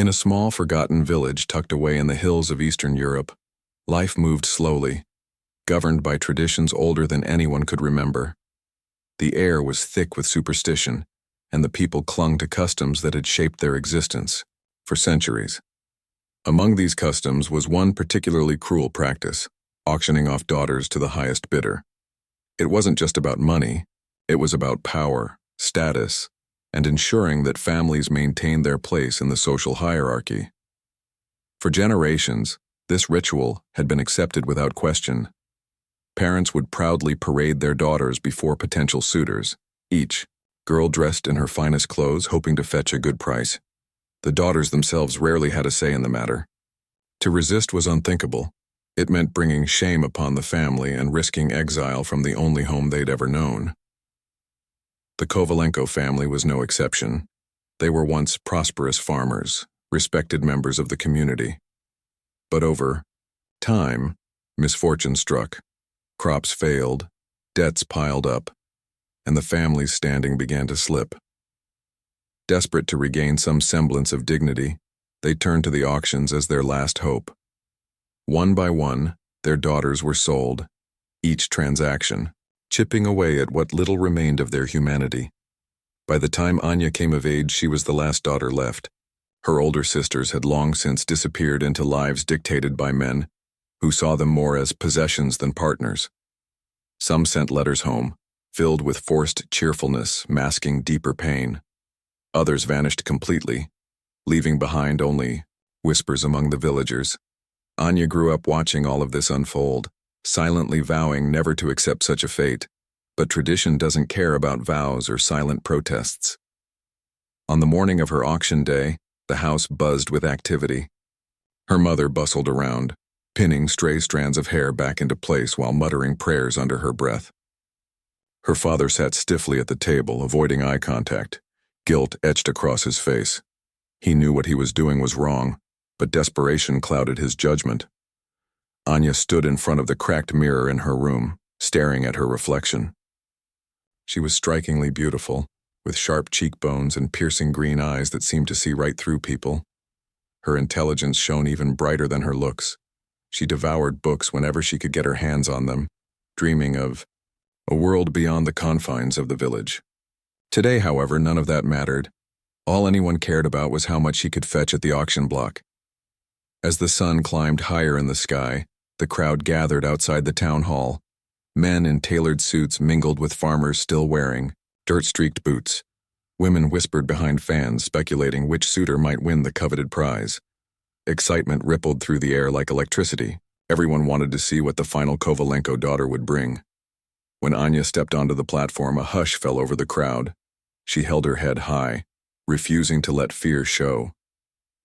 In a small, forgotten village tucked away in the hills of Eastern Europe, life moved slowly, governed by traditions older than anyone could remember. The air was thick with superstition, and the people clung to customs that had shaped their existence for centuries. Among these customs was one particularly cruel practice: auctioning off daughters to the highest bidder. It wasn't just about money, it was about power, status, and ensuring that families maintained their place in the social hierarchy. For generations, this ritual had been accepted without question. Parents would proudly parade their daughters before potential suitors, each girl dressed in her finest clothes, hoping to fetch a good price. The daughters themselves rarely had a say in the matter. To resist was unthinkable. It meant bringing shame upon the family and risking exile from the only home they'd ever known. The Kovalenko family was no exception. They were once prosperous farmers, respected members of the community. But over time, misfortune struck. Crops failed, debts piled up, and the family's standing began to slip. Desperate to regain some semblance of dignity, they turned to the auctions as their last hope. One by one, their daughters were sold, each transaction chipping away at what little remained of their humanity. By the time Anya came of age, she was the last daughter left. Her older sisters had long since disappeared into lives dictated by men who saw them more as possessions than partners. Some sent letters home, filled with forced cheerfulness, masking deeper pain. Others vanished completely, leaving behind only whispers among the villagers. Anya grew up watching all of this unfold, silently vowing never to accept such a fate. But tradition doesn't care about vows or silent protests. On the morning of her auction day, the house buzzed with activity. Her mother bustled around, pinning stray strands of hair back into place while muttering prayers under her breath. Her father sat stiffly at the table, avoiding eye contact, guilt etched across his face. He knew what he was doing was wrong, but desperation clouded his judgment. Anya stood in front of the cracked mirror in her room, staring at her reflection. She was strikingly beautiful, with sharp cheekbones and piercing green eyes that seemed to see right through people. Her intelligence shone even brighter than her looks. She devoured books whenever she could get her hands on them, dreaming of a world beyond the confines of the village. Today, however, none of that mattered. All anyone cared about was how much she could fetch at the auction block. As the sun climbed higher in the sky, the crowd gathered outside the town hall. Men in tailored suits mingled with farmers still wearing dirt-streaked boots. Women whispered behind fans, speculating which suitor might win the coveted prize. Excitement rippled through the air like electricity. Everyone wanted to see what the final Kovalenko daughter would bring. When Anya stepped onto the platform, a hush fell over the crowd. She held her head high, refusing to let fear show.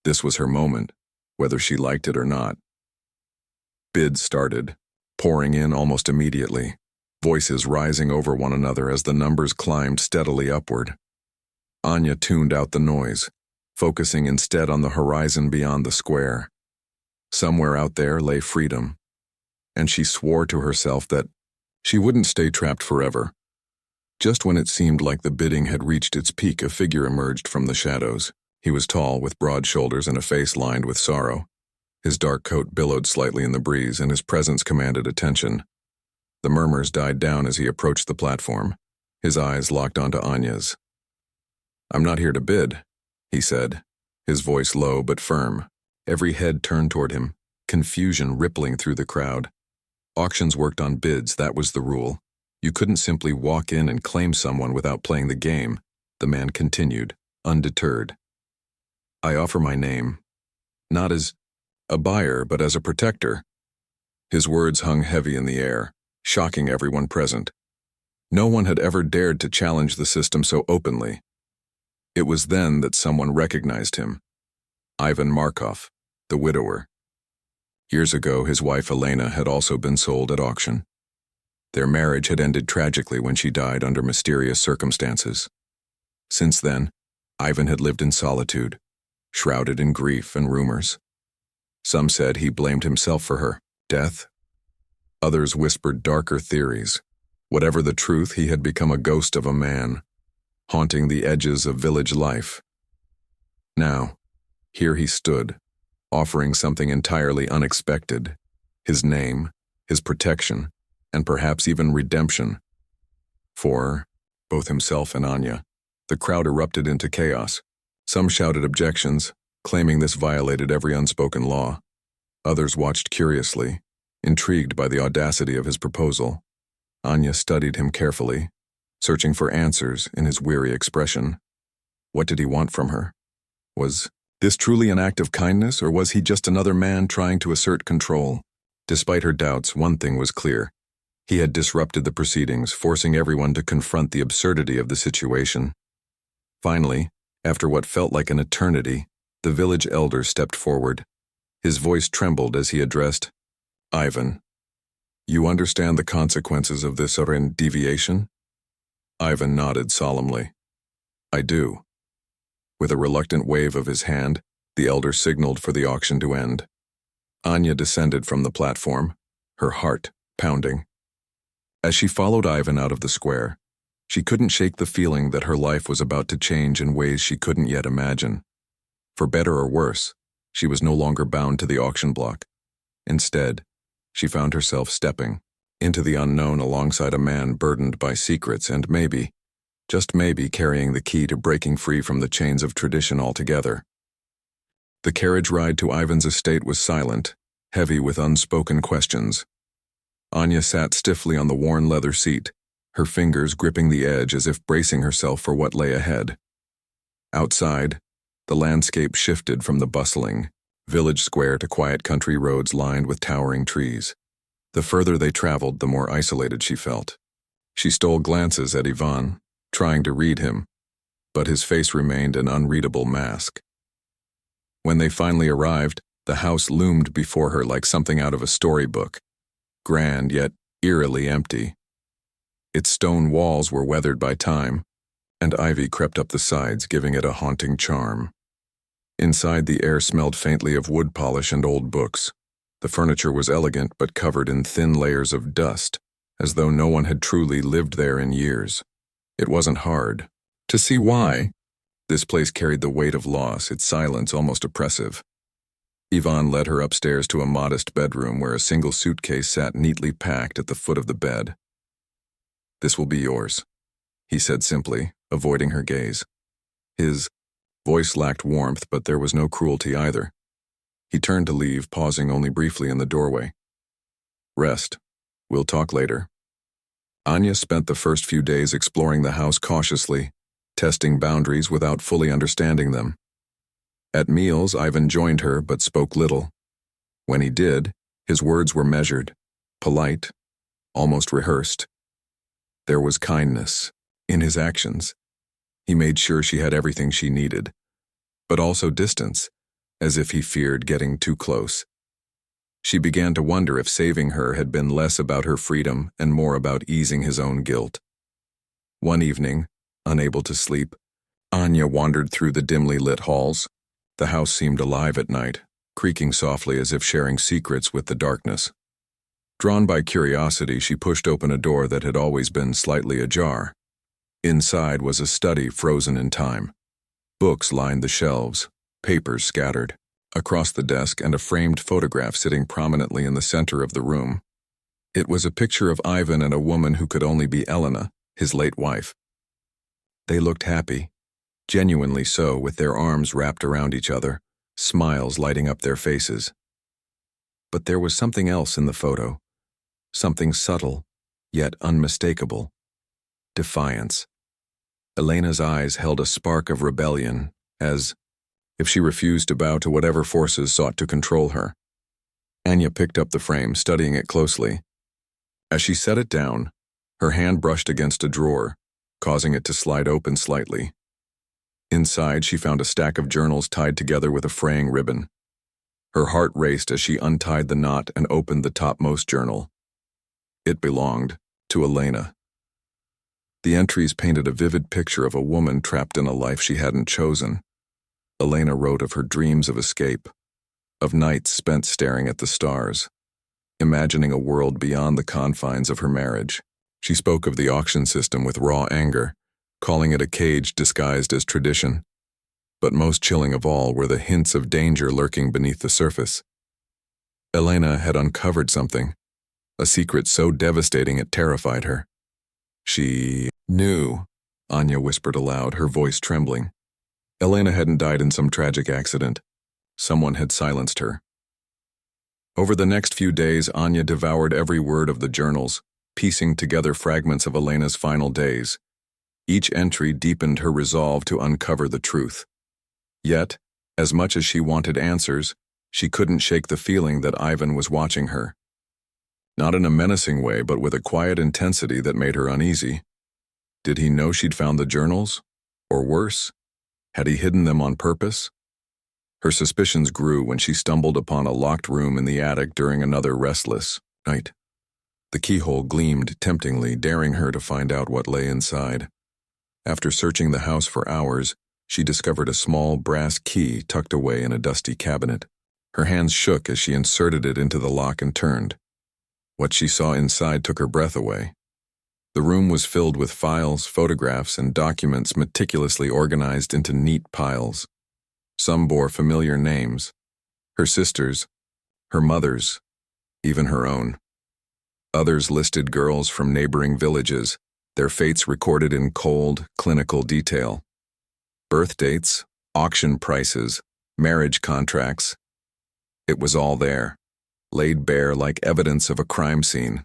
This was her moment, whether she liked it or not. Bids started, pouring in almost immediately, voices rising over one another as the numbers climbed steadily upward. Anya tuned out the noise, focusing instead on the horizon beyond the square. Somewhere out there lay freedom, and she swore to herself that she wouldn't stay trapped forever. Just when it seemed like the bidding had reached its peak, a figure emerged from the shadows. He was tall, with broad shoulders and a face lined with sorrow. His dark coat billowed slightly in the breeze, and his presence commanded attention. The murmurs died down as he approached the platform, his eyes locked onto Anya's. "I'm not here to bid," he said, his voice low but firm. Every head turned toward him, confusion rippling through the crowd. Auctions worked on bids, that was the rule. You couldn't simply walk in and claim someone without playing the game, the man continued, undeterred. "I offer my name, not as a buyer, but as a protector." His words hung heavy in the air, shocking everyone present. No one had ever dared to challenge the system so openly. It was then that someone recognized him. Ivan Markov, the widower. Years ago, his wife Elena had also been sold at auction. Their marriage had ended tragically when she died under mysterious circumstances. Since then, Ivan had lived in solitude, shrouded in grief and rumors. Some said he blamed himself for her death. Others whispered darker theories. Whatever the truth, he had become a ghost of a man, haunting the edges of village life. Now, Here he stood, offering something entirely unexpected: his name, his protection, and perhaps even redemption. For both himself and Anya, the crowd erupted into chaos. Some shouted objections, claiming this violated every unspoken law. Others watched curiously, intrigued by the audacity of his proposal. Anya studied him carefully, searching for answers in his weary expression. What did he want from her? Was this truly an act of kindness, or was he just another man trying to assert control? Despite her doubts, one thing was clear. He had disrupted the proceedings, forcing everyone to confront the absurdity of the situation. Finally, after what felt like an eternity, the village elder stepped forward. His voice trembled as he addressed Ivan. You understand the consequences of this deviation? Ivan nodded solemnly. I do. With a reluctant wave of his hand, the elder signaled for the auction to end. Anya descended from the platform, her heart pounding. As she followed Ivan out of the square, she couldn't shake the feeling that her life was about to change in ways she couldn't yet imagine. For better or worse, she was no longer bound to the auction block. Instead, she found herself stepping into the unknown alongside a man burdened by secrets and maybe, just maybe, carrying the key to breaking free from the chains of tradition altogether. The carriage ride to Ivan's estate was silent, heavy with unspoken questions. Anya sat stiffly on the worn leather seat, her fingers gripping the edge as if bracing herself for what lay ahead. Outside, the landscape shifted from the bustling village square to quiet country roads lined with towering trees. The further they traveled, the more isolated she felt. She stole glances at Ivan, trying to read him, but his face remained an unreadable mask. When they finally arrived, the house loomed before her like something out of a storybook, grand yet eerily empty. Its stone walls were weathered by time, and ivy crept up the sides, giving it a haunting charm. Inside, the air smelled faintly of wood polish and old books. The furniture was elegant but covered in thin layers of dust, as though no one had truly lived there in years. It wasn't hard to see why. This place carried the weight of loss, its silence almost oppressive. Ivan led her upstairs to a modest bedroom where a single suitcase sat neatly packed at the foot of the bed. This will be yours, he said simply, avoiding her gaze. His voice lacked warmth, but there was no cruelty either. He turned to leave, pausing only briefly in the doorway. Rest. We'll talk later. Anya spent the first few days exploring the house cautiously, testing boundaries without fully understanding them. At meals, Ivan joined her but spoke little. When he did, his words were measured, polite, almost rehearsed. There was kindness in his actions. He made sure she had everything she needed, but also distance, as if he feared getting too close. She began to wonder if saving her had been less about her freedom and more about easing his own guilt. One evening, unable to sleep, Anya wandered through the dimly lit halls. The house seemed alive at night, creaking softly as if sharing secrets with the darkness. Drawn by curiosity, she pushed open a door that had always been slightly ajar. Inside was a study frozen in time. Books lined the shelves, papers scattered across the desk, and a framed photograph sitting prominently in the center of the room. It was a picture of Ivan and a woman who could only be Elena, his late wife. They looked happy, genuinely so, with their arms wrapped around each other, smiles lighting up their faces. But there was something else in the photo, something subtle, yet unmistakable. Defiance. Elena's eyes held a spark of rebellion, as if she refused to bow to whatever forces sought to control her. Anya picked up the frame, studying it closely. As she set it down, her hand brushed against a drawer, causing it to slide open slightly. Inside, she found a stack of journals tied together with a fraying ribbon. Her heart raced as she untied the knot and opened the topmost journal. It belonged to Elena. The entries painted a vivid picture of a woman trapped in a life she hadn't chosen. Elena wrote of her dreams of escape, of nights spent staring at the stars, imagining a world beyond the confines of her marriage. She spoke of the auction system with raw anger, calling it a cage disguised as tradition. But most chilling of all were the hints of danger lurking beneath the surface. Elena had uncovered something, a secret so devastating it terrified her. She knew, Anya whispered aloud, her voice trembling. Elena hadn't died in some tragic accident. Someone had silenced her. Over the next few days, Anya devoured every word of the journals, piecing together fragments of Elena's final days. Each entry deepened her resolve to uncover the truth. Yet, as much as she wanted answers, she couldn't shake the feeling that Ivan was watching her. Not in a menacing way, but with a quiet intensity that made her uneasy. Did he know she'd found the journals? Or worse, had he hidden them on purpose? Her suspicions grew when she stumbled upon a locked room in the attic during another restless night. The keyhole gleamed temptingly, daring her to find out what lay inside. After searching the house for hours, she discovered a small brass key tucked away in a dusty cabinet. Her hands shook as she inserted it into the lock and turned. What she saw inside took her breath away. The room was filled with files, photographs, and documents meticulously organized into neat piles. Some bore familiar names: her sister's, her mother's, even her own. Others listed girls from neighboring villages, their fates recorded in cold, clinical detail. Birth dates, auction prices, marriage contracts. It was all there, laid bare like evidence of a crime scene.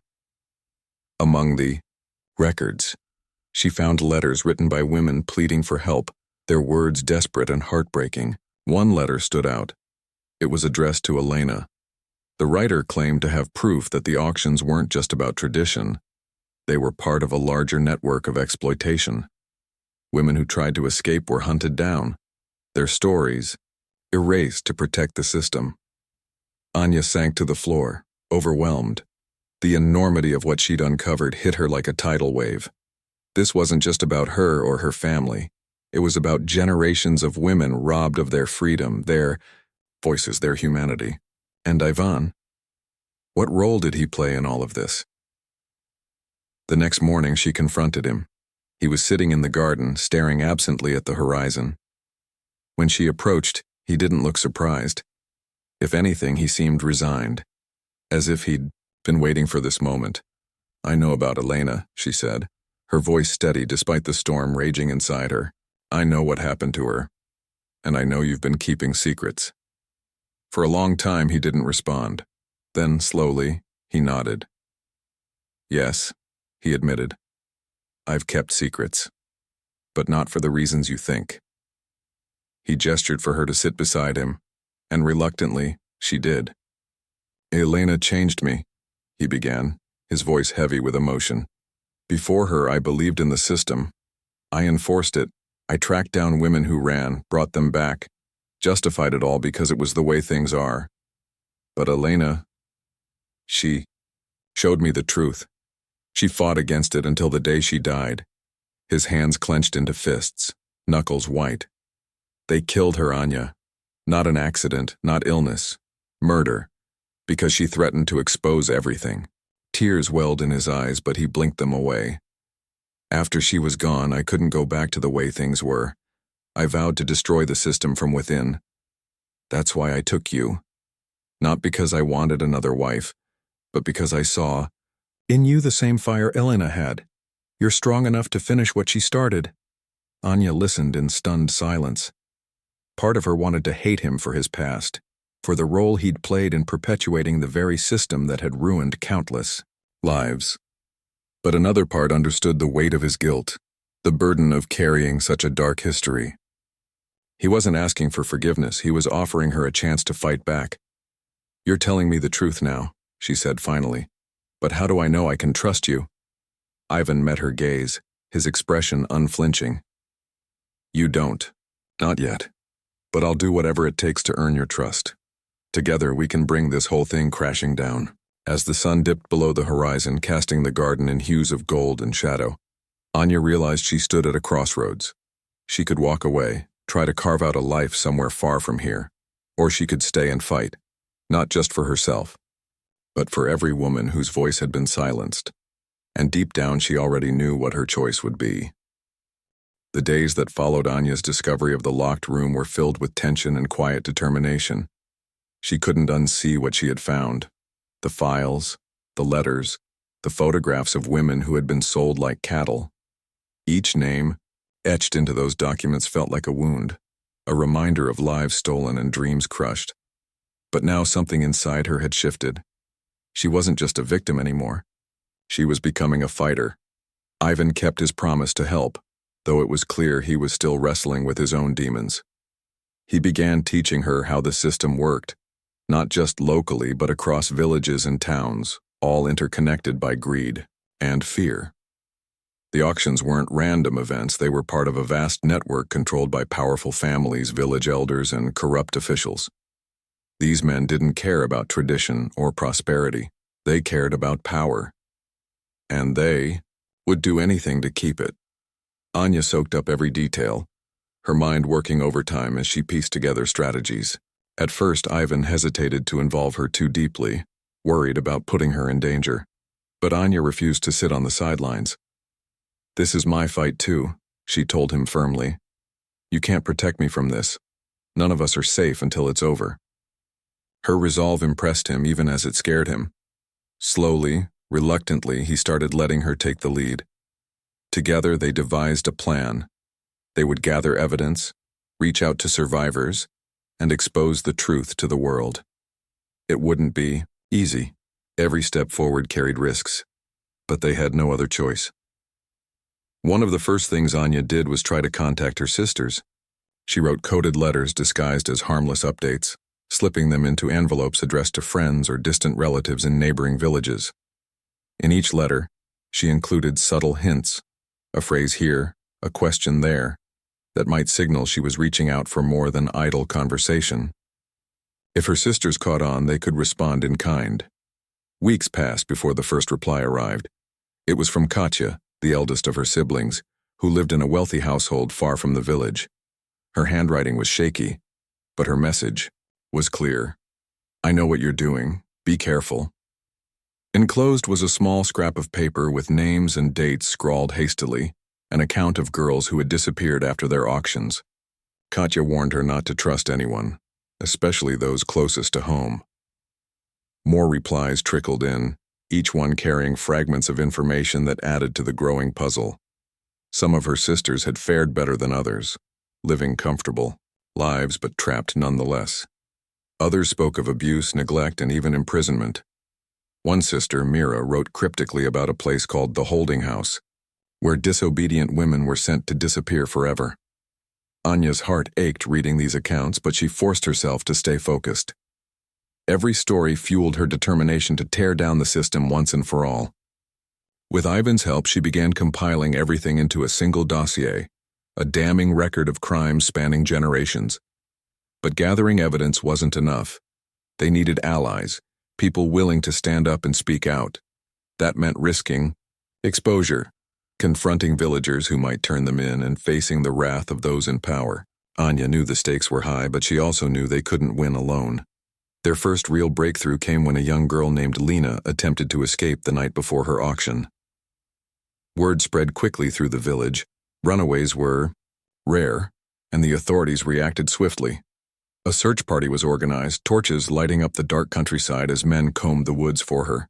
Among the records, she found letters written by women pleading for help, their words desperate and heartbreaking. One letter stood out. It was addressed to Elena. The writer claimed to have proof that the auctions weren't just about tradition. They were part of a larger network of exploitation. Women who tried to escape were hunted down, their stories erased to protect the system. Anya sank to the floor, overwhelmed. The enormity of what she'd uncovered hit her like a tidal wave. This wasn't just about her or her family. It was about generations of women robbed of their freedom, their voices, their humanity. And Ivan? What role did he play in all of this? The next morning she confronted him. He was sitting in the garden, staring absently at the horizon. When she approached, he didn't look surprised. If anything, he seemed resigned, as if he'd been waiting for this moment. "I know about Elena," she said, her voice steady despite the storm raging inside her. "I know what happened to her, and I know you've been keeping secrets." For a long time he didn't respond. Then, slowly, he nodded. "Yes," he admitted. "I've kept secrets, but not for the reasons you think." He gestured for her to sit beside him, and reluctantly, she did. "Elena changed me," he began, his voice heavy with emotion. "Before her, I believed in the system. I enforced it. I tracked down women who ran, brought them back, justified it all because it was the way things are. But Elena, she showed me the truth. She fought against it until the day she died." His hands clenched into fists, knuckles white. "They killed her, Anya. Not an accident, not illness. Murder. Because she threatened to expose everything." Tears welled in his eyes, but he blinked them away. "After she was gone, I couldn't go back to the way things were. I vowed to destroy the system from within. That's why I took you. Not because I wanted another wife, but because I saw in you the same fire Elena had. You're strong enough to finish what she started." Anya listened in stunned silence. Part of her wanted to hate him for his past, for the role he'd played in perpetuating the very system that had ruined countless lives. But another part understood the weight of his guilt, the burden of carrying such a dark history. He wasn't asking for forgiveness, he was offering her a chance to fight back. "You're telling me the truth now," she said finally. "But how do I know I can trust you?" Ivan met her gaze, his expression unflinching. "You don't. Not yet. But I'll do whatever it takes to earn your trust. Together we can bring this whole thing crashing down." As the sun dipped below the horizon, casting the garden in hues of gold and shadow, Anya realized she stood at a crossroads. She could walk away, try to carve out a life somewhere far from here, or she could stay and fight, not just for herself, but for every woman whose voice had been silenced. And deep down she already knew what her choice would be. The days that followed Anya's discovery of the locked room were filled with tension and quiet determination. She couldn't unsee what she had found. The files, the letters, the photographs of women who had been sold like cattle. Each name, etched into those documents, felt like a wound, a reminder of lives stolen and dreams crushed. But now something inside her had shifted. She wasn't just a victim anymore. She was becoming a fighter. Ivan kept his promise to help, though it was clear he was still wrestling with his own demons. He began teaching her how the system worked, not just locally but across villages and towns, all interconnected by greed and fear. The auctions weren't random events, they were part of a vast network controlled by powerful families, village elders, and corrupt officials. These men didn't care about tradition or prosperity, they cared about power. And they would do anything to keep it. Anya soaked up every detail, her mind working overtime as she pieced together strategies. At first, Ivan hesitated to involve her too deeply, worried about putting her in danger. But Anya refused to sit on the sidelines. "This is my fight too," she told him firmly. "You can't protect me from this. None of us are safe until it's over." Her resolve impressed him even as it scared him. Slowly, reluctantly, he started letting her take the lead. Together, they devised a plan. They would gather evidence, reach out to survivors, and expose the truth to the world. It wouldn't be easy. Every step forward carried risks, but they had no other choice. One of the first things Anya did was try to contact her sisters. She wrote coded letters disguised as harmless updates, slipping them into envelopes addressed to friends or distant relatives in neighboring villages. In each letter, she included subtle hints, a phrase here, a question there, that might signal she was reaching out for more than idle conversation. If her sisters caught on, they could respond in kind. Weeks passed before the first reply arrived. It was from Katya, the eldest of her siblings, who lived in a wealthy household far from the village. Her handwriting was shaky, but her message was clear. "I know what you're doing. Be careful." Enclosed was a small scrap of paper with names and dates scrawled hastily, an account of girls who had disappeared after their auctions. Katya warned her not to trust anyone, especially those closest to home. More replies trickled in, each one carrying fragments of information that added to the growing puzzle. Some of her sisters had fared better than others, living comfortable lives but trapped nonetheless. Others spoke of abuse, neglect, and even imprisonment. One sister, Mira, wrote cryptically about a place called the Holding House, where disobedient women were sent to disappear forever. Anya's heart ached reading these accounts, but she forced herself to stay focused. Every story fueled her determination to tear down the system once and for all. With Ivan's help, she began compiling everything into a single dossier, a damning record of crimes spanning generations. But gathering evidence wasn't enough. They needed allies, people willing to stand up and speak out. That meant risking exposure, confronting villagers who might turn them in, and facing the wrath of those in power. Anya knew the stakes were high, but she also knew they couldn't win alone. Their first real breakthrough came when a young girl named Lena attempted to escape the night before her auction. Word spread quickly through the village. Runaways were rare, and the authorities reacted swiftly. A search party was organized, torches lighting up the dark countryside as men combed the woods for her.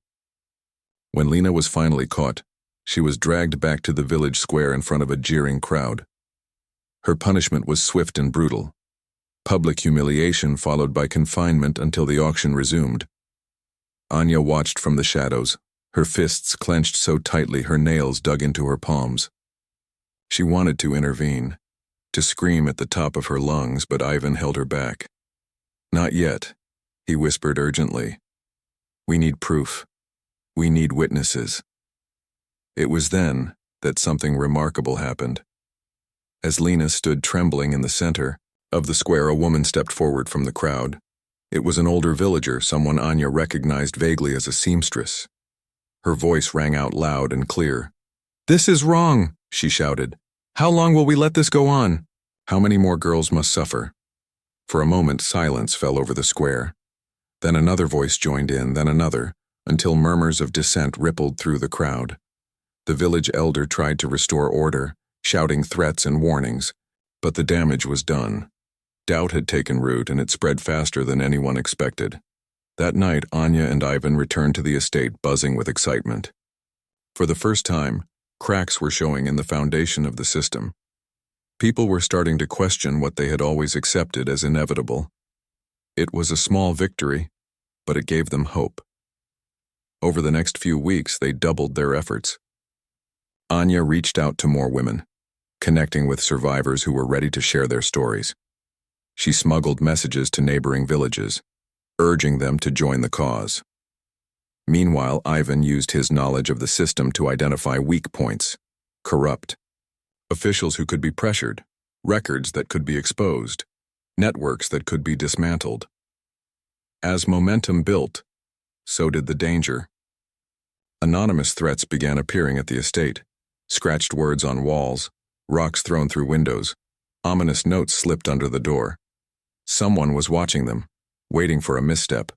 When Lena was finally caught, she was dragged back to the village square in front of a jeering crowd. Her punishment was swift and brutal. Public humiliation followed by confinement until the auction resumed. Anya watched from the shadows, her fists clenched so tightly her nails dug into her palms. She wanted to intervene, to scream at the top of her lungs, but Ivan held her back. "Not yet," he whispered urgently. "We need proof. We need witnesses." It was then that something remarkable happened. As Lena stood trembling in the center of the square, a woman stepped forward from the crowd. It was an older villager, someone Anya recognized vaguely as a seamstress. Her voice rang out loud and clear. "This is wrong," she shouted. "How long will we let this go on? How many more girls must suffer?" For a moment, silence fell over the square. Then another voice joined in, then another, until murmurs of dissent rippled through the crowd. The village elder tried to restore order, shouting threats and warnings, but the damage was done. Doubt had taken root and it spread faster than anyone expected. That night, Anya and Ivan returned to the estate buzzing with excitement. For the first time, cracks were showing in the foundation of the system. People were starting to question what they had always accepted as inevitable. It was a small victory, but it gave them hope. Over the next few weeks, they doubled their efforts. Anya reached out to more women, connecting with survivors who were ready to share their stories. She smuggled messages to neighboring villages, urging them to join the cause. Meanwhile, Ivan used his knowledge of the system to identify weak points, corrupt officials who could be pressured, records that could be exposed, networks that could be dismantled. As momentum built, so did the danger. Anonymous threats began appearing at the estate, scratched words on walls, rocks thrown through windows, ominous notes slipped under the door. Someone was watching them, waiting for a misstep.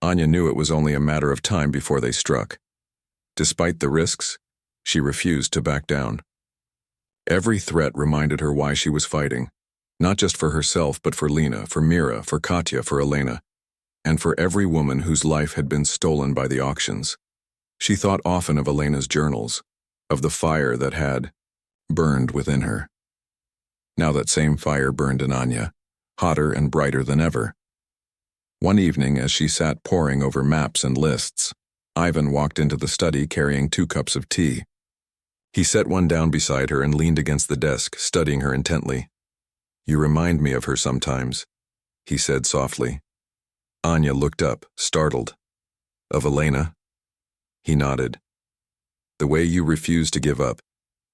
Anya knew it was only a matter of time before they struck. Despite the risks, she refused to back down. Every threat reminded her why she was fighting, not just for herself but for Lena, for Mira, for Katya, for Elena, and for every woman whose life had been stolen by the auctions. She thought often of Elena's journals, of the fire that had burned within her. Now that same fire burned in Anya, hotter and brighter than ever. One evening, as she sat poring over maps and lists, Ivan walked into the study carrying 2 cups of tea. He set one down beside her and leaned against the desk, studying her intently. "You remind me of her sometimes," he said softly. Anya looked up, startled. "Of Elena?" He nodded. "The way you refuse to give up,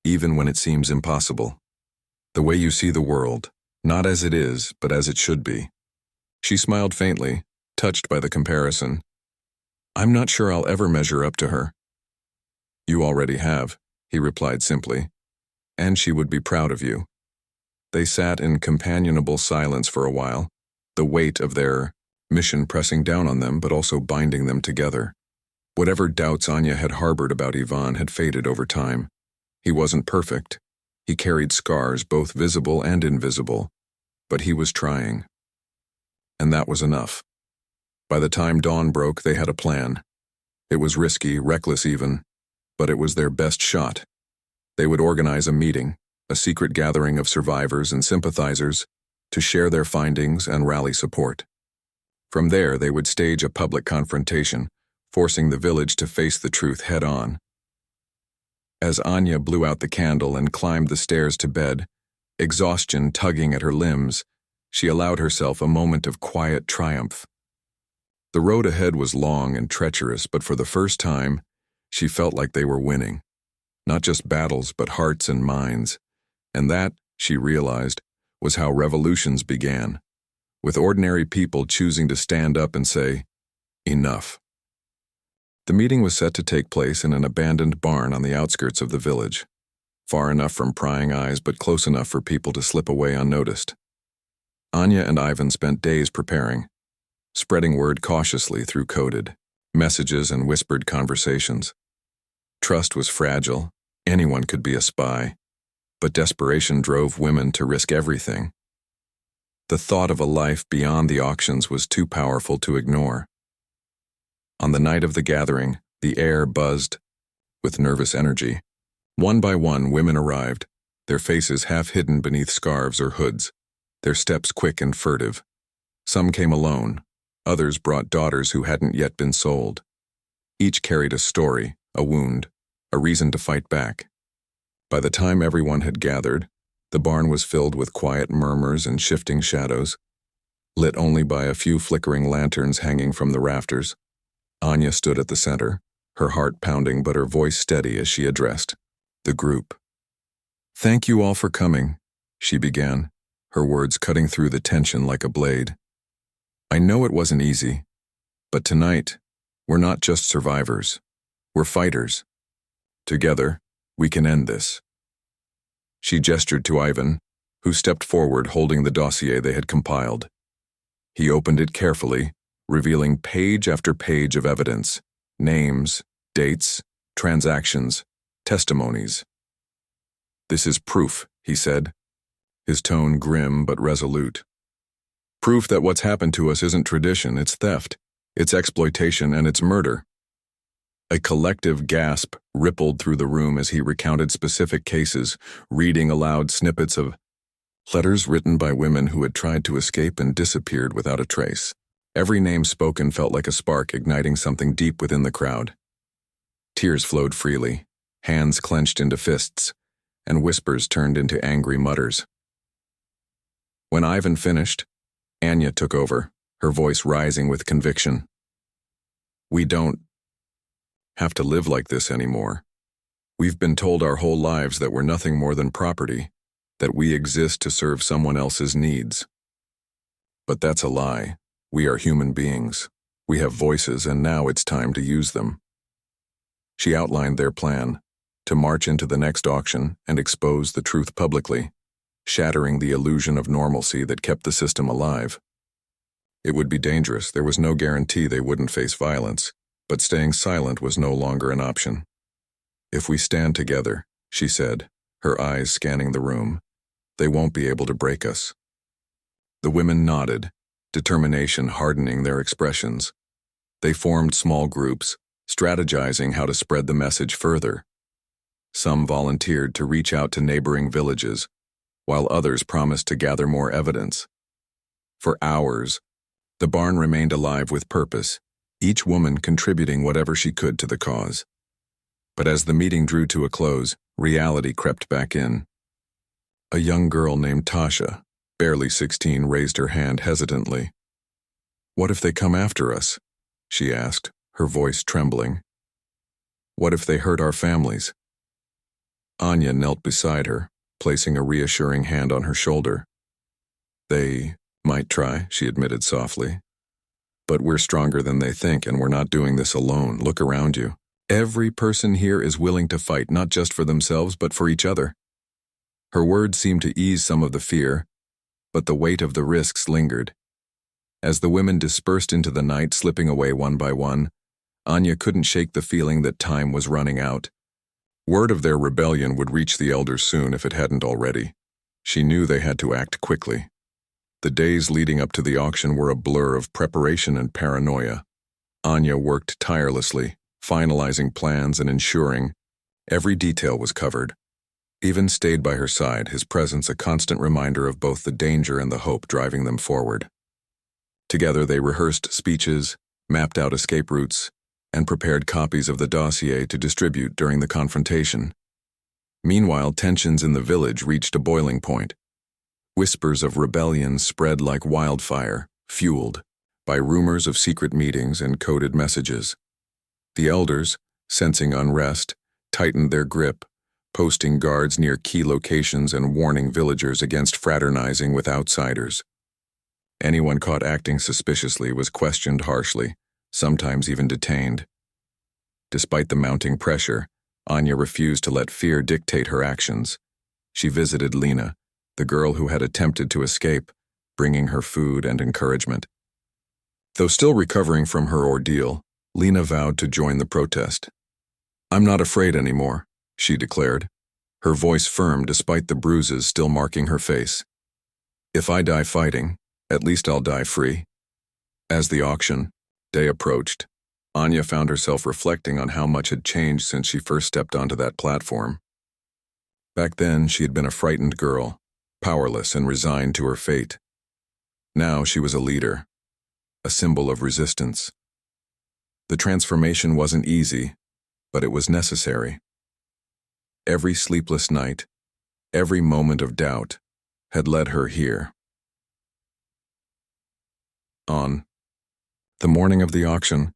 even when it seems impossible. The way you see the world, not as it is, but as it should be." She smiled faintly, touched by the comparison. "I'm not sure I'll ever measure up to her." "You already have," he replied simply, "and she would be proud of you." They sat in companionable silence for a while, the weight of their mission pressing down on them but also binding them together. Whatever doubts Anya had harbored about Ivan had faded over time. He wasn't perfect. He carried scars, both visible and invisible, but he was trying. And that was enough. By the time dawn broke, they had a plan. It was risky, reckless even, but it was their best shot. They would organize a meeting, a secret gathering of survivors and sympathizers, to share their findings and rally support. From there, they would stage a public confrontation, forcing the village to face the truth head-on. As Anya blew out the candle and climbed the stairs to bed, exhaustion tugging at her limbs, she allowed herself a moment of quiet triumph. The road ahead was long and treacherous, but for the first time, she felt like they were winning. Not just battles, but hearts and minds. And that, she realized, was how revolutions began, with ordinary people choosing to stand up and say, "Enough." The meeting was set to take place in an abandoned barn on the outskirts of the village, far enough from prying eyes but close enough for people to slip away unnoticed. Anya and Ivan spent days preparing, spreading word cautiously through coded messages and whispered conversations. Trust was fragile, anyone could be a spy, but desperation drove women to risk everything. The thought of a life beyond the auctions was too powerful to ignore. On the night of the gathering, the air buzzed with nervous energy. One by one, women arrived, their faces half hidden beneath scarves or hoods, their steps quick and furtive. Some came alone, others brought daughters who hadn't yet been sold. Each carried a story, a wound, a reason to fight back. By the time everyone had gathered, the barn was filled with quiet murmurs and shifting shadows, lit only by a few flickering lanterns hanging from the rafters. Anya stood at the center, her heart pounding but her voice steady as she addressed the group. "Thank you all for coming," she began, her words cutting through the tension like a blade. "I know it wasn't easy, but tonight, we're not just survivors. We're fighters. Together, we can end this." She gestured to Ivan, who stepped forward holding the dossier they had compiled. He opened it carefully, revealing page after page of evidence, names, dates, transactions, testimonies. "This is proof," he said, his tone grim but resolute. "Proof that what's happened to us isn't tradition, it's theft, it's exploitation, and it's murder." A collective gasp rippled through the room as he recounted specific cases, reading aloud snippets of letters written by women who had tried to escape and disappeared without a trace. Every name spoken felt like a spark igniting something deep within the crowd. Tears flowed freely, hands clenched into fists, and whispers turned into angry mutters. When Ivan finished, Anya took over, her voice rising with conviction. "We don't have to live like this anymore. We've been told our whole lives that we're nothing more than property, that we exist to serve someone else's needs. But that's a lie. We are human beings. We have voices, and now it's time to use them." She outlined their plan, to march into the next auction and expose the truth publicly, shattering the illusion of normalcy that kept the system alive. It would be dangerous. There was no guarantee they wouldn't face violence, but staying silent was no longer an option. "If we stand together," she said, her eyes scanning the room, "they won't be able to break us." The women nodded, determination hardening their expressions. They formed small groups, strategizing how to spread the message further. Some volunteered to reach out to neighboring villages, while others promised to gather more evidence. For hours, the barn remained alive with purpose, each woman contributing whatever she could to the cause. But as the meeting drew to a close, reality crept back in. A young girl named Tasha, barely 16, raised her hand hesitantly. "What if they come after us?" she asked, her voice trembling. "What if they hurt our families?" Anya knelt beside her, placing a reassuring hand on her shoulder. "They might try," she admitted softly. "But we're stronger than they think, and we're not doing this alone. Look around you. Every person here is willing to fight, not just for themselves, but for each other." Her words seemed to ease some of the fear, but the weight of the risks lingered. As the women dispersed into the night, slipping away one by one, Anya couldn't shake the feeling that time was running out. Word of their rebellion would reach the elders soon if it hadn't already. She knew they had to act quickly. The days leading up to the auction were a blur of preparation and paranoia. Anya worked tirelessly, finalizing plans and ensuring every detail was covered. Ivan stayed by her side, his presence a constant reminder of both the danger and the hope driving them forward. Together they rehearsed speeches, mapped out escape routes, and prepared copies of the dossier to distribute during the confrontation. Meanwhile, tensions in the village reached a boiling point. Whispers of rebellion spread like wildfire, fueled by rumors of secret meetings and coded messages. The elders, sensing unrest, tightened their grip, posting guards near key locations and warning villagers against fraternizing with outsiders. Anyone caught acting suspiciously was questioned harshly, sometimes even detained. Despite the mounting pressure, Anya refused to let fear dictate her actions. She visited Lena, the girl who had attempted to escape, bringing her food and encouragement. Though still recovering from her ordeal, Lena vowed to join the protest. "I'm not afraid anymore," she declared, her voice firm despite the bruises still marking her face. "If I die fighting, at least I'll die free." As the auction day approached, Anya found herself reflecting on how much had changed since she first stepped onto that platform. Back then, she had been a frightened girl, powerless and resigned to her fate. Now she was a leader, a symbol of resistance. The transformation wasn't easy, but it was necessary. Every sleepless night, every moment of doubt, had led her here. On the morning of the auction,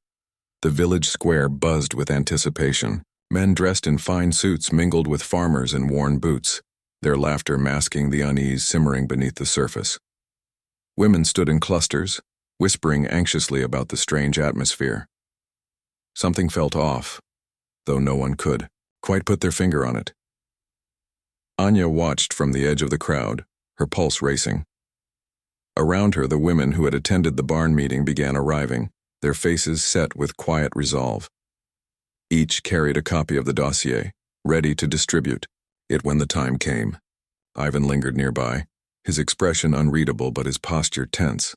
the village square buzzed with anticipation. Men dressed in fine suits mingled with farmers in worn boots, their laughter masking the unease simmering beneath the surface. Women stood in clusters, whispering anxiously about the strange atmosphere. Something felt off, though no one could quite put their finger on it. Anya watched from the edge of the crowd, her pulse racing. Around her, the women who had attended the barn meeting began arriving, their faces set with quiet resolve. Each carried a copy of the dossier, ready to distribute, it when the time came. Ivan lingered nearby, his expression unreadable but his posture tense.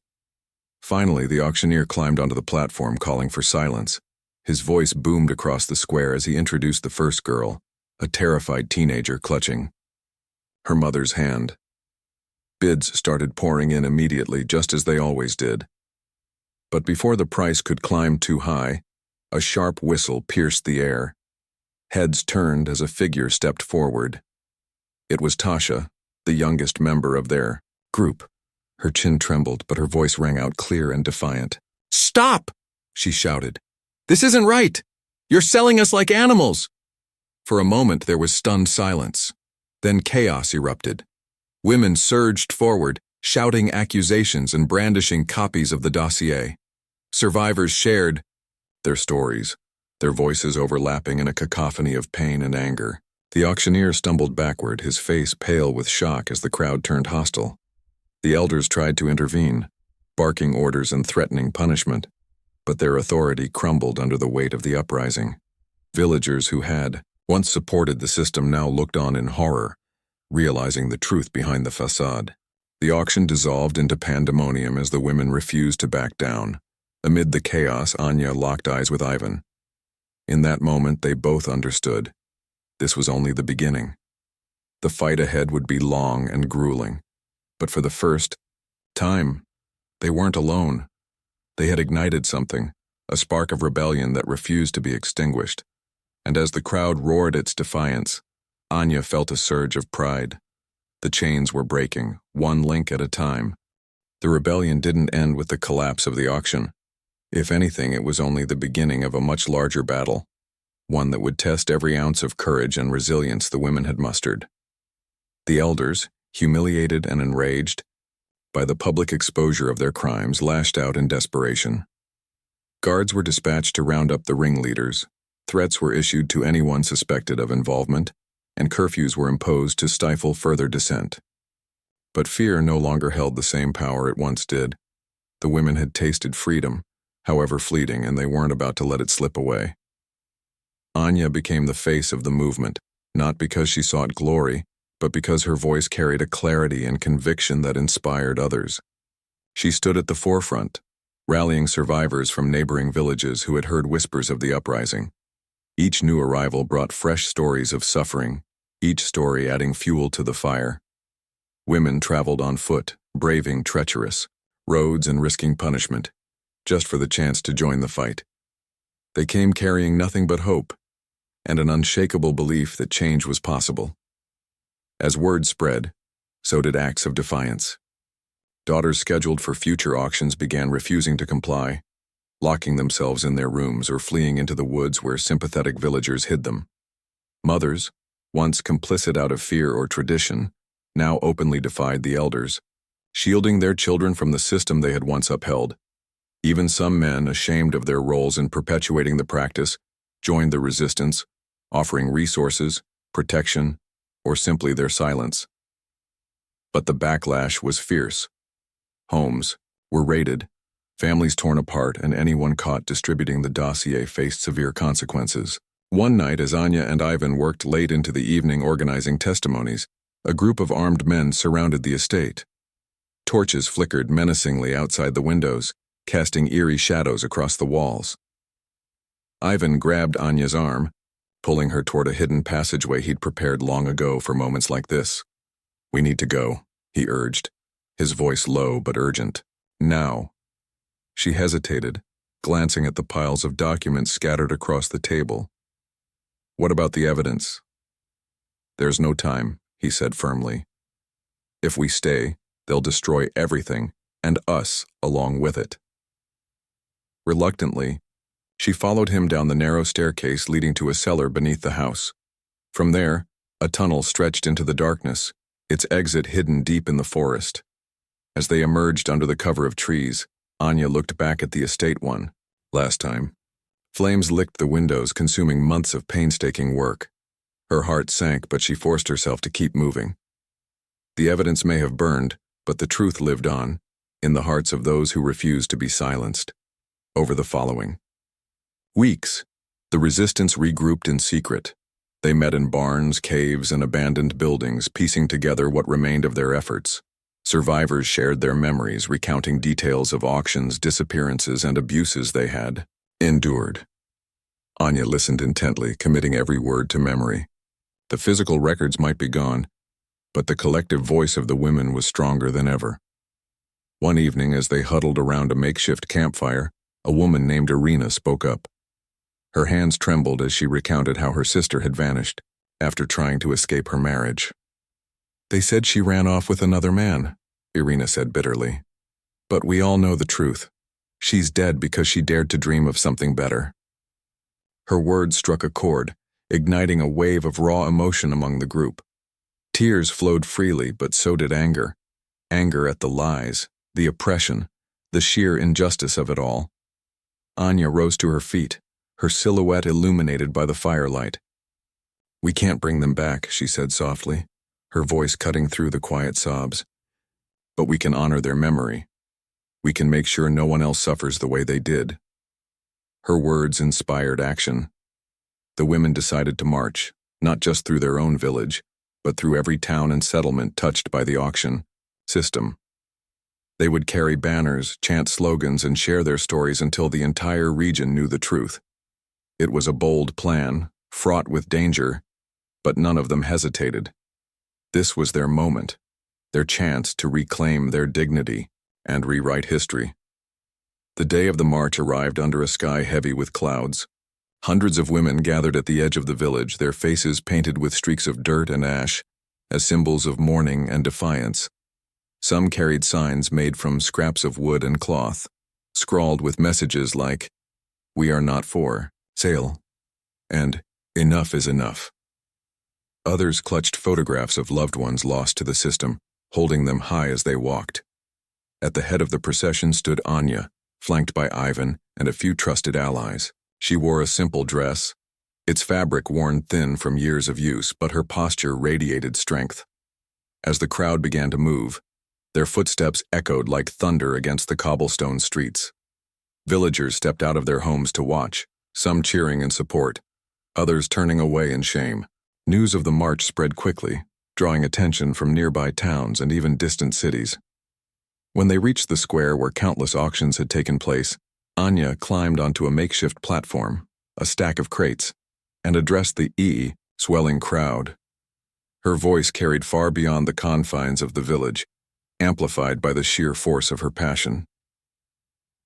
Finally, the auctioneer climbed onto the platform, calling for silence. His voice boomed across the square as he introduced the first girl, a terrified teenager clutching her mother's hand. Bids started pouring in immediately, just as they always did. But before the price could climb too high, a sharp whistle pierced the air. Heads turned as a figure stepped forward. It was Tasha, the youngest member of their group. Her chin trembled, but her voice rang out clear and defiant. "Stop!" she shouted. "This isn't right! You're selling us like animals!" For a moment there was stunned silence. Then chaos erupted. Women surged forward, shouting accusations and brandishing copies of the dossier. Survivors shared their stories, their voices overlapping in a cacophony of pain and anger. The auctioneer stumbled backward, his face pale with shock as the crowd turned hostile. The elders tried to intervene, barking orders and threatening punishment, but their authority crumbled under the weight of the uprising. Villagers who had once supported the system now looked on in horror, realizing the truth behind the facade. The auction dissolved into pandemonium as the women refused to back down. Amid the chaos, Anya locked eyes with Ivan. In that moment, they both understood. This was only the beginning. The fight ahead would be long and grueling. But for the first time, they weren't alone. They had ignited something, a spark of rebellion that refused to be extinguished. And as the crowd roared its defiance, Anya felt a surge of pride. The chains were breaking, one link at a time. The rebellion didn't end with the collapse of the auction. If anything, it was only the beginning of a much larger battle, one that would test every ounce of courage and resilience the women had mustered. The elders, humiliated and enraged by the public exposure of their crimes, lashed out in desperation. Guards were dispatched to round up the ringleaders, threats were issued to anyone suspected of involvement, and curfews were imposed to stifle further dissent. But fear no longer held the same power it once did. The women had tasted freedom, however fleeting, and they weren't about to let it slip away. Anya became the face of the movement, not because she sought glory, but because her voice carried a clarity and conviction that inspired others. She stood at the forefront, rallying survivors from neighboring villages who had heard whispers of the uprising. Each new arrival brought fresh stories of suffering, each story adding fuel to the fire. Women traveled on foot, braving treacherous roads and risking punishment, just for the chance to join the fight. They came carrying nothing but hope, and an unshakable belief that change was possible. As word spread, so did acts of defiance. Daughters scheduled for future auctions began refusing to comply, locking themselves in their rooms or fleeing into the woods where sympathetic villagers hid them. Mothers, once complicit out of fear or tradition, now openly defied the elders, shielding their children from the system they had once upheld. Even some men, ashamed of their roles in perpetuating the practice, joined the resistance, offering resources, protection, or simply their silence. But the backlash was fierce. Homes were raided, families torn apart, and anyone caught distributing the dossier faced severe consequences. One night, as Anya and Ivan worked late into the evening organizing testimonies, a group of armed men surrounded the estate. Torches flickered menacingly outside the windows, casting eerie shadows across the walls. Ivan grabbed Anya's arm, pulling her toward a hidden passageway he'd prepared long ago for moments like this. "We need to go," he urged, his voice low but urgent. "Now." She hesitated, glancing at the piles of documents scattered across the table. "What about the evidence?" "There's no time," he said firmly. "If we stay, they'll destroy everything, and us along with it." Reluctantly, she followed him down the narrow staircase leading to a cellar beneath the house. From there, a tunnel stretched into the darkness, its exit hidden deep in the forest. As they emerged under the cover of trees, Anya looked back at the estate one. Last time, flames licked the windows, consuming months of painstaking work. Her heart sank, but she forced herself to keep moving. The evidence may have burned, but the truth lived on, in the hearts of those who refused to be silenced. Over the following weeks, the resistance regrouped in secret. They met in barns, caves, and abandoned buildings, piecing together what remained of their efforts. Survivors shared their memories, recounting details of auctions, disappearances, and abuses they had endured. Anya listened intently, committing every word to memory. The physical records might be gone, but the collective voice of the women was stronger than ever. One evening, as they huddled around a makeshift campfire, a woman named Irina spoke up. Her hands trembled as she recounted how her sister had vanished after trying to escape her marriage. "They said she ran off with another man," Irina said bitterly. "But we all know the truth. She's dead because she dared to dream of something better." Her words struck a chord, igniting a wave of raw emotion among the group. Tears flowed freely, but so did anger. Anger at the lies, the oppression, the sheer injustice of it all. Anya rose to her feet, her silhouette illuminated by the firelight. "We can't bring them back," she said softly, her voice cutting through the quiet sobs. "But we can honor their memory. We can make sure no one else suffers the way they did." Her words inspired action. The women decided to march, not just through their own village, but through every town and settlement touched by the auction system. They would carry banners, chant slogans, and share their stories until the entire region knew the truth. It was a bold plan, fraught with danger, but none of them hesitated. This was their moment, their chance to reclaim their dignity and rewrite history. The day of the march arrived under a sky heavy with clouds. Hundreds of women gathered at the edge of the village, their faces painted with streaks of dirt and ash, as symbols of mourning and defiance. Some carried signs made from scraps of wood and cloth, scrawled with messages like, "We are not for sale," and "Enough is enough." Others clutched photographs of loved ones lost to the system, holding them high as they walked. At the head of the procession stood Anya, flanked by Ivan and a few trusted allies. She wore a simple dress, its fabric worn thin from years of use, but her posture radiated strength. As the crowd began to move, their footsteps echoed like thunder against the cobblestone streets. Villagers stepped out of their homes to watch, some cheering in support, others turning away in shame. News of the march spread quickly, drawing attention from nearby towns and even distant cities. When they reached the square where countless auctions had taken place, Anya climbed onto a makeshift platform, a stack of crates, and addressed the swelling crowd. Her voice carried far beyond the confines of the village, amplified by the sheer force of her passion.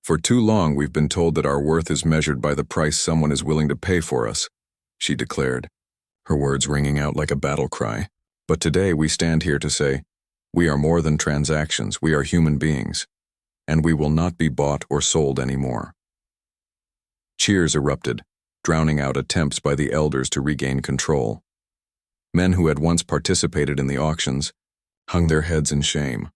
"For too long we've been told that our worth is measured by the price someone is willing to pay for us," she declared, her words ringing out like a battle cry. "But today we stand here to say, we are more than transactions, we are human beings, and we will not be bought or sold anymore." Cheers erupted, drowning out attempts by the elders to regain control. Men who had once participated in the auctions hung their heads in shame,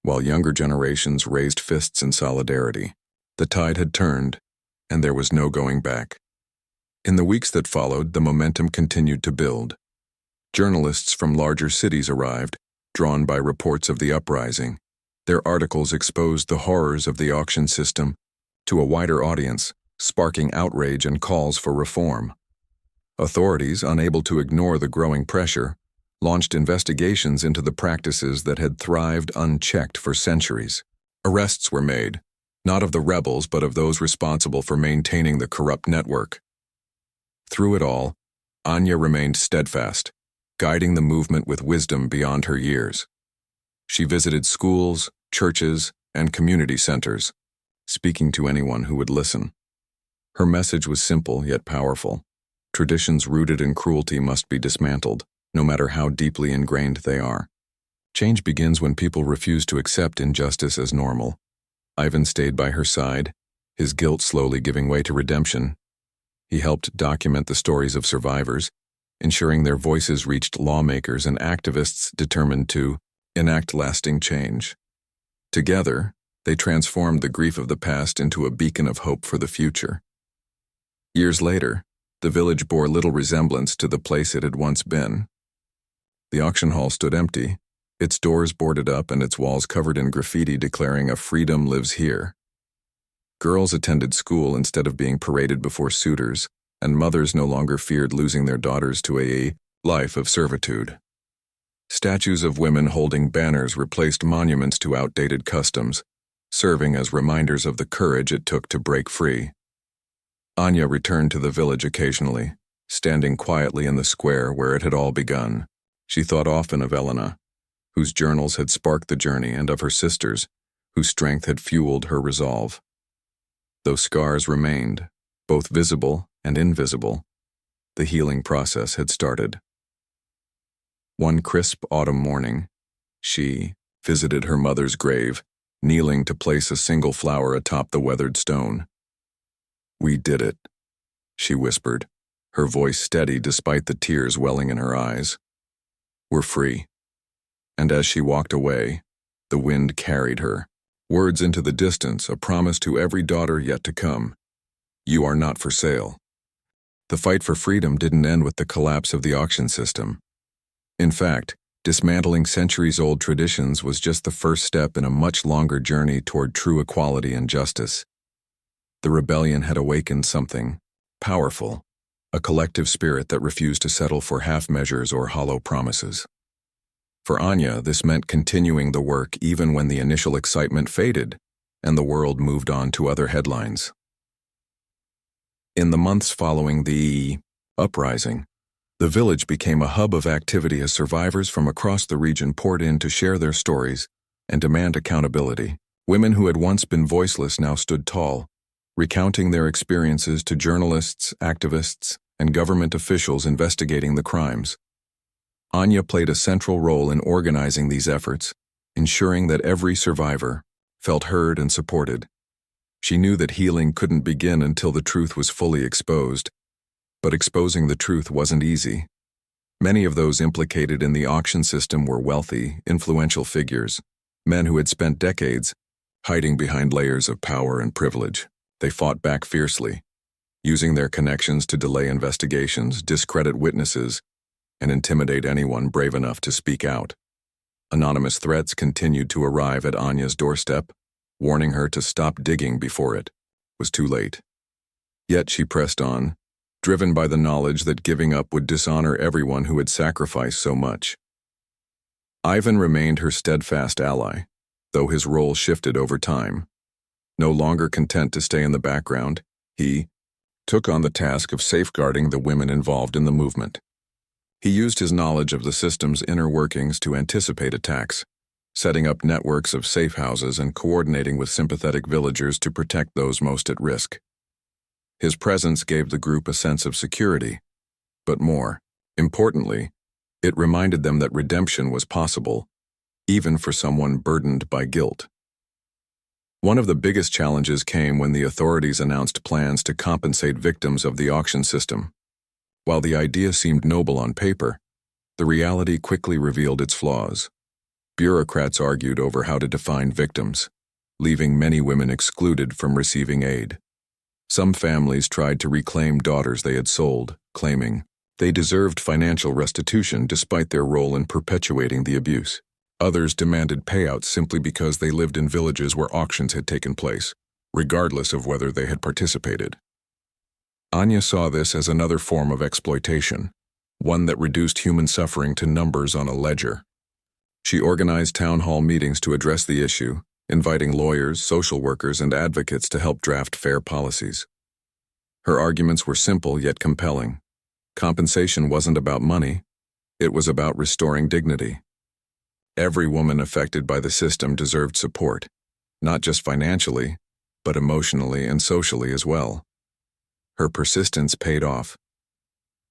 while younger generations raised fists in solidarity. The tide had turned, and there was no going back. In the weeks that followed, the momentum continued to build. Journalists from larger cities arrived, drawn by reports of the uprising. Their articles exposed the horrors of the auction system to a wider audience, sparking outrage and calls for reform. Authorities, unable to ignore the growing pressure, launched investigations into the practices that had thrived unchecked for centuries. Arrests were made, not of the rebels but of those responsible for maintaining the corrupt network. Through it all, Anya remained steadfast, guiding the movement with wisdom beyond her years. She visited schools, churches, and community centers, speaking to anyone who would listen. Her message was simple yet powerful. Traditions rooted in cruelty must be dismantled, no matter how deeply ingrained they are. Change begins when people refuse to accept injustice as normal. Ivan stayed by her side, his guilt slowly giving way to redemption. He helped document the stories of survivors, ensuring their voices reached lawmakers and activists determined to enact lasting change. Together, they transformed the grief of the past into a beacon of hope for the future. Years later, the village bore little resemblance to the place it had once been. The auction hall stood empty, its doors boarded up and its walls covered in graffiti declaring "A freedom lives here." Girls attended school instead of being paraded before suitors, and mothers no longer feared losing their daughters to a life of servitude. Statues of women holding banners replaced monuments to outdated customs, serving as reminders of the courage it took to break free. Anya returned to the village occasionally, standing quietly in the square where it had all begun. She thought often of Elena, whose journals had sparked the journey, and of her sisters, whose strength had fueled her resolve. Though scars remained, both visible and invisible, the healing process had started. One crisp autumn morning, she visited her mother's grave, kneeling to place a single flower atop the weathered stone. "We did it," she whispered, her voice steady despite the tears welling in her eyes. "We're free." And as she walked away, the wind carried her, words into the distance, a promise to every daughter yet to come. "You are not for sale." The fight for freedom didn't end with the collapse of the auction system. In fact, dismantling centuries-old traditions was just the first step in a much longer journey toward true equality and justice. The rebellion had awakened something powerful, a collective spirit that refused to settle for half measures or hollow promises. For Anya, this meant continuing the work even when the initial excitement faded and the world moved on to other headlines. In the months following the uprising, the village became a hub of activity as survivors from across the region poured in to share their stories and demand accountability. Women who had once been voiceless now stood tall, recounting their experiences to journalists, activists, and government officials investigating the crimes. Anya played a central role in organizing these efforts, ensuring that every survivor felt heard and supported. She knew that healing couldn't begin until the truth was fully exposed, but exposing the truth wasn't easy. Many of those implicated in the auction system were wealthy, influential figures, men who had spent decades hiding behind layers of power and privilege. They fought back fiercely, using their connections to delay investigations, discredit witnesses, and intimidate anyone brave enough to speak out. Anonymous threats continued to arrive at Anya's doorstep, warning her to stop digging before it was too late. Yet she pressed on, driven by the knowledge that giving up would dishonor everyone who had sacrificed so much. Ivan remained her steadfast ally, though his role shifted over time. No longer content to stay in the background, he took on the task of safeguarding the women involved in the movement. He used his knowledge of the system's inner workings to anticipate attacks, setting up networks of safe houses and coordinating with sympathetic villagers to protect those most at risk. His presence gave the group a sense of security, but more importantly, it reminded them that redemption was possible, even for someone burdened by guilt. One of the biggest challenges came when the authorities announced plans to compensate victims of the auction system. While the idea seemed noble on paper, the reality quickly revealed its flaws. Bureaucrats argued over how to define victims, leaving many women excluded from receiving aid. Some families tried to reclaim daughters they had sold, claiming they deserved financial restitution despite their role in perpetuating the abuse. Others demanded payouts simply because they lived in villages where auctions had taken place, regardless of whether they had participated. Anya saw this as another form of exploitation, one that reduced human suffering to numbers on a ledger. She organized town hall meetings to address the issue, inviting lawyers, social workers, and advocates to help draft fair policies. Her arguments were simple yet compelling. Compensation wasn't about money, it was about restoring dignity. Every woman affected by the system deserved support, not just financially, but emotionally and socially as well. Her persistence paid off.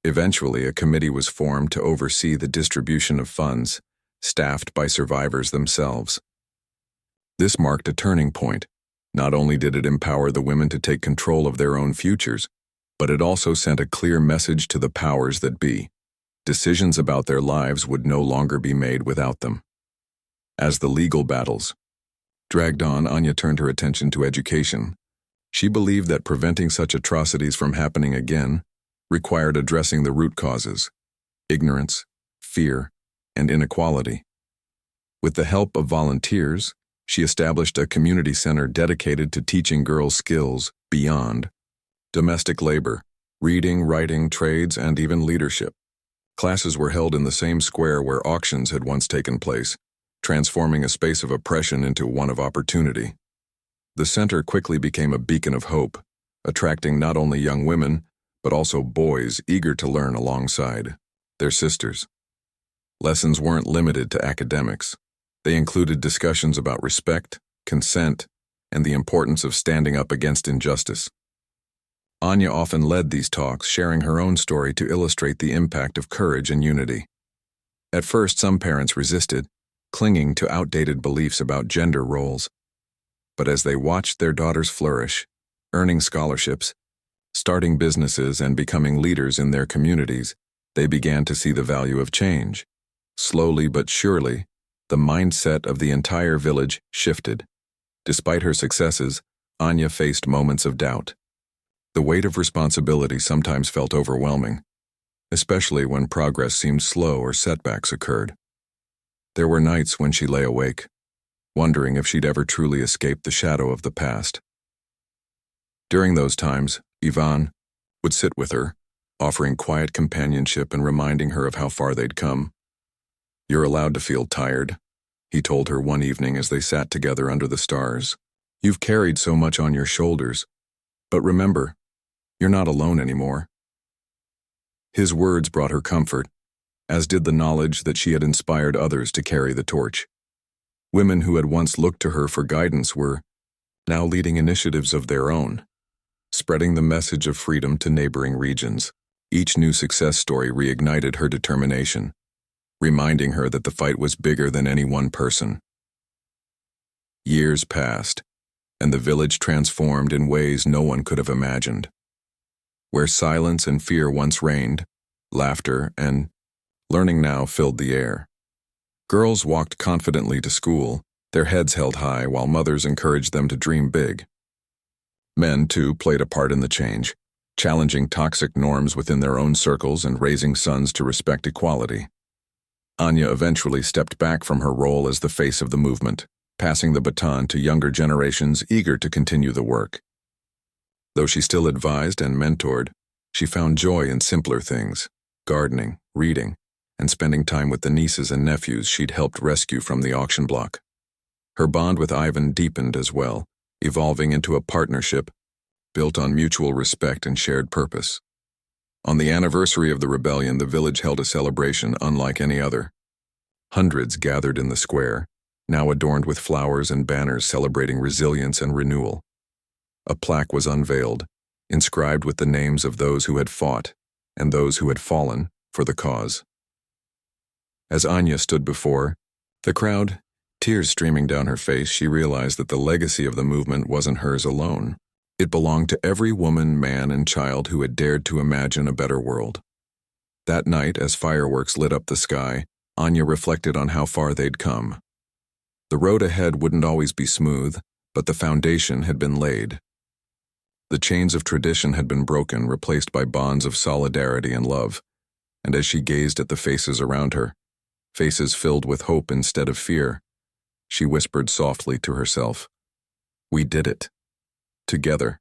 Eventually, a committee was formed to oversee the distribution of funds, staffed by survivors themselves. This marked a turning point. Not only did it empower the women to take control of their own futures, but it also sent a clear message to the powers that be. Decisions about their lives would no longer be made without them. As the legal battles dragged on, Anya turned her attention to education. She believed that preventing such atrocities from happening again required addressing the root causes: ignorance, fear, and inequality. With the help of volunteers, she established a community center dedicated to teaching girls skills beyond domestic labor, reading, writing, trades, and even leadership. Classes were held in the same square where auctions had once taken place, transforming a space of oppression into one of opportunity. The center quickly became a beacon of hope, attracting not only young women, but also boys eager to learn alongside their sisters. Lessons weren't limited to academics. They included discussions about respect, consent, and the importance of standing up against injustice. Anya often led these talks, sharing her own story to illustrate the impact of courage and unity. At first, some parents resisted, clinging to outdated beliefs about gender roles. But as they watched their daughters flourish, earning scholarships, starting businesses, and becoming leaders in their communities, they began to see the value of change. Slowly but surely, the mindset of the entire village shifted. Despite her successes, Anya faced moments of doubt. The weight of responsibility sometimes felt overwhelming, especially when progress seemed slow or setbacks occurred. There were nights when she lay awake, wondering if she'd ever truly escaped the shadow of the past. During those times, Ivan would sit with her, offering quiet companionship and reminding her of how far they'd come. "You're allowed to feel tired," he told her one evening as they sat together under the stars. "You've carried so much on your shoulders, but remember, you're not alone anymore." His words brought her comfort, as did the knowledge that she had inspired others to carry the torch. Women who had once looked to her for guidance were now leading initiatives of their own, spreading the message of freedom to neighboring regions. Each new success story reignited her determination, reminding her that the fight was bigger than any one person. Years passed, and the village transformed in ways no one could have imagined. Where silence and fear once reigned, laughter and learning now filled the air. Girls walked confidently to school, their heads held high while mothers encouraged them to dream big. Men, too, played a part in the change, challenging toxic norms within their own circles and raising sons to respect equality. Anya eventually stepped back from her role as the face of the movement, passing the baton to younger generations eager to continue the work. Though she still advised and mentored, she found joy in simpler things: gardening, reading, and spending time with the nieces and nephews she'd helped rescue from the auction block. Her bond with Ivan deepened as well, evolving into a partnership built on mutual respect and shared purpose. On the anniversary of the rebellion, the village held a celebration unlike any other. Hundreds gathered in the square, now adorned with flowers and banners celebrating resilience and renewal. A plaque was unveiled, inscribed with the names of those who had fought and those who had fallen for the cause. As Anya stood before the crowd, tears streaming down her face, she realized that the legacy of the movement wasn't hers alone. It belonged to every woman, man, and child who had dared to imagine a better world. That night, as fireworks lit up the sky, Anya reflected on how far they'd come. The road ahead wouldn't always be smooth, but the foundation had been laid. The chains of tradition had been broken, replaced by bonds of solidarity and love, and as she gazed at the faces around her, faces filled with hope instead of fear, she whispered softly to herself, "We did it. Together."